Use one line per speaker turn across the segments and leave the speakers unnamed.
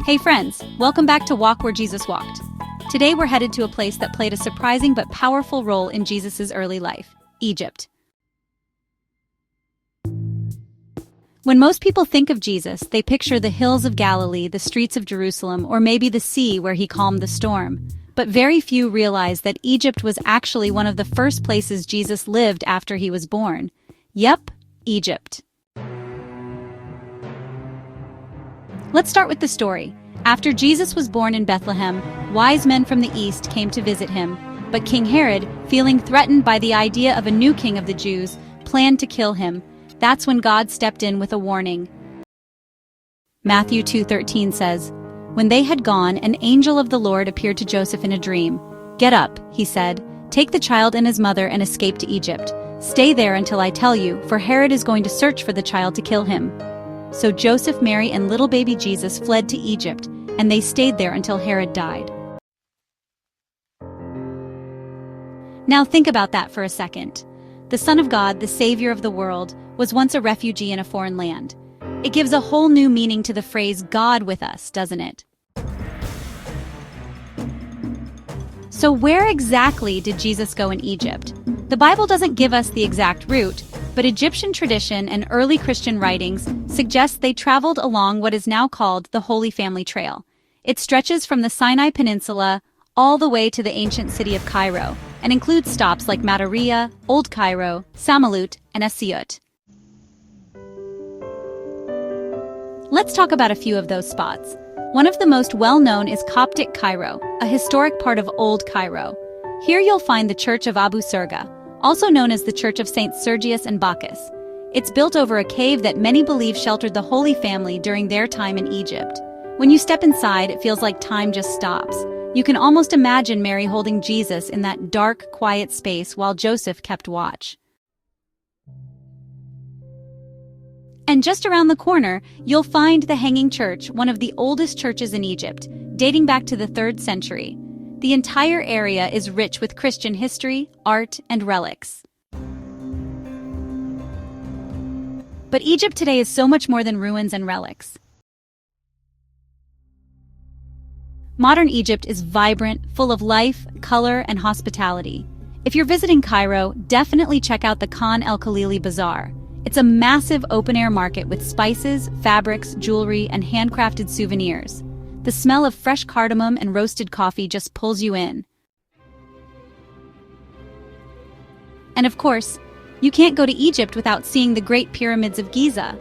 Hey friends, welcome back to Walk Where Jesus Walked. Today we're headed to a place that played a surprising but powerful role in Jesus' early life, Egypt. When most people think of Jesus, they picture the hills of Galilee, the streets of Jerusalem, or maybe the sea where he calmed the storm. But very few realize that Egypt was actually one of the first places Jesus lived after he was born. Yep, Egypt. Let's start with the story. After Jesus was born in Bethlehem, wise men from the east came to visit him. But King Herod, feeling threatened by the idea of a new king of the Jews, planned to kill him. That's when God stepped in with a warning. Matthew 2:13 says, "When they had gone, an angel of the Lord appeared to Joseph in a dream. 'Get up,' he said, 'take the child and his mother and escape to Egypt. Stay there until I tell you, for Herod is going to search for the child to kill him.' So Joseph, Mary, and little baby Jesus fled to Egypt, and they stayed there until Herod died." Now think about that for a second. The Son of God, the Savior of the world, was once a refugee in a foreign land. It gives a whole new meaning to the phrase "God with us," doesn't it? So where exactly did Jesus go in Egypt? The Bible doesn't give us the exact route, but Egyptian tradition and early Christian writings suggest they traveled along what is now called the Holy Family Trail. It stretches from the Sinai Peninsula all the way to the ancient city of Cairo, and includes stops like Mataria, Old Cairo, Samalut, and Asiut. Let's talk about a few of those spots. One of the most well-known is Coptic Cairo, a historic part of Old Cairo. Here you'll find the Church of Abu Serga, also known as the Church of Saints Sergius and Bacchus. It's built over a cave that many believe sheltered the Holy Family during their time in Egypt. When you step inside, it feels like time just stops. You can almost imagine Mary holding Jesus in that dark, quiet space while Joseph kept watch. And just around the corner, you'll find the Hanging Church, one of the oldest churches in Egypt, dating back to the 3rd century. The entire area is rich with Christian history, art, and relics. But Egypt today is so much more than ruins and relics. Modern Egypt is vibrant, full of life, color, and hospitality. If you're visiting Cairo, definitely check out the Khan el-Khalili Bazaar. It's a massive open-air market with spices, fabrics, jewelry, and handcrafted souvenirs. The smell of fresh cardamom and roasted coffee just pulls you in. And of course, you can't go to Egypt without seeing the Great Pyramids of Giza.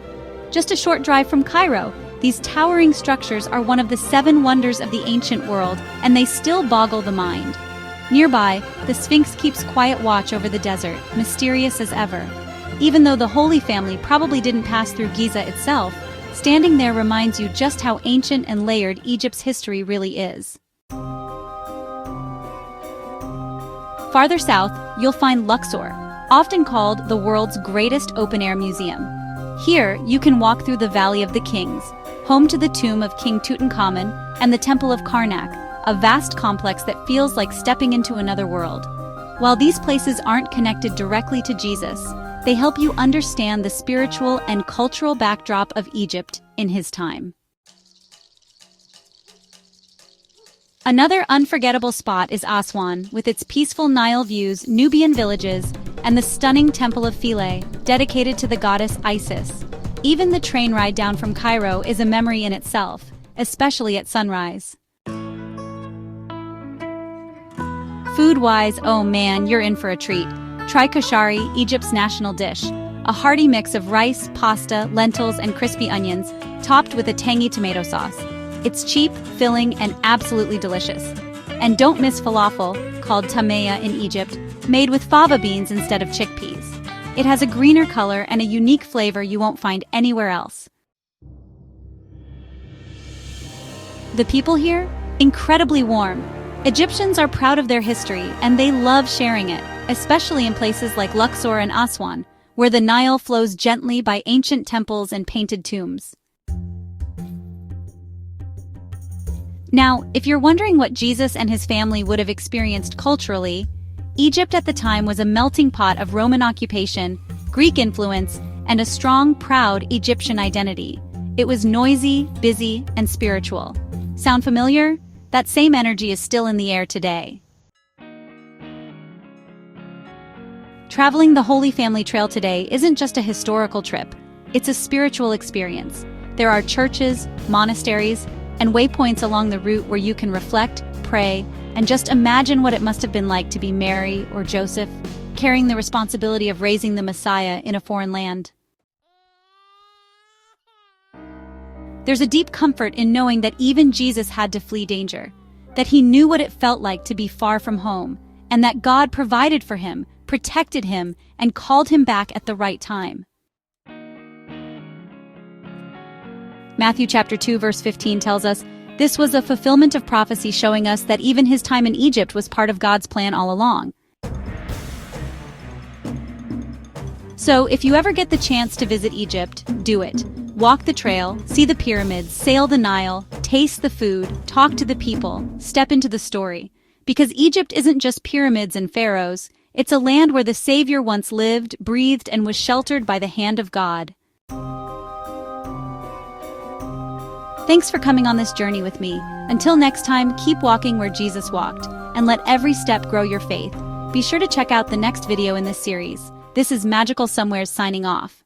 Just a short drive from Cairo, these towering structures are one of the 7 wonders of the ancient world, and they still boggle the mind. Nearby, the Sphinx keeps quiet watch over the desert, mysterious as ever. Even though the Holy Family probably didn't pass through Giza itself, standing there reminds you just how ancient and layered Egypt's history really is. Farther south, you'll find Luxor, often called the world's greatest open-air museum. Here, you can walk through the Valley of the Kings, home to the tomb of King Tutankhamun and the Temple of Karnak, a vast complex that feels like stepping into another world. While these places aren't connected directly to Jesus, they help you understand the spiritual and cultural backdrop of Egypt in his time. Another unforgettable spot is Aswan, with its peaceful Nile views, Nubian villages, and the stunning Temple of Philae, dedicated to the goddess Isis. Even the train ride down from Cairo is a memory in itself, especially at sunrise. Food-wise, oh man, you're in for a treat. Try koshari, Egypt's national dish, a hearty mix of rice, pasta, lentils, and crispy onions, topped with a tangy tomato sauce. It's cheap, filling, and absolutely delicious. And don't miss falafel, called tameya in Egypt, made with fava beans instead of chickpeas. It has a greener color and a unique flavor you won't find anywhere else. The people here? Incredibly warm. Egyptians are proud of their history, and they love sharing it, especially in places like Luxor and Aswan, where the Nile flows gently by ancient temples and painted tombs. Now, if you're wondering what Jesus and his family would have experienced culturally, Egypt at the time was a melting pot of Roman occupation, Greek influence, and a strong, proud Egyptian identity. It was noisy, busy, and spiritual. Sound familiar? That same energy is still in the air today. Traveling the Holy Family Trail today isn't just a historical trip, it's a spiritual experience. There are churches, monasteries, and waypoints along the route where you can reflect, pray, and just imagine what it must have been like to be Mary or Joseph, carrying the responsibility of raising the Messiah in a foreign land. There's a deep comfort in knowing that even Jesus had to flee danger, that he knew what it felt like to be far from home, and that God provided for him, protected him, and called him back at the right time. Matthew chapter 2 verse 15 tells us, "This was a fulfillment of prophecy showing us that even his time in Egypt was part of God's plan all along." So, if you ever get the chance to visit Egypt, do it. Walk the trail, see the pyramids, sail the Nile, taste the food, talk to the people, step into the story. Because Egypt isn't just pyramids and pharaohs, it's a land where the Savior once lived, breathed, and was sheltered by the hand of God. Thanks for coming on this journey with me. Until next time, keep walking where Jesus walked, and let every step grow your faith. Be sure to check out the next video in this series. This is Magical Somewheres signing off.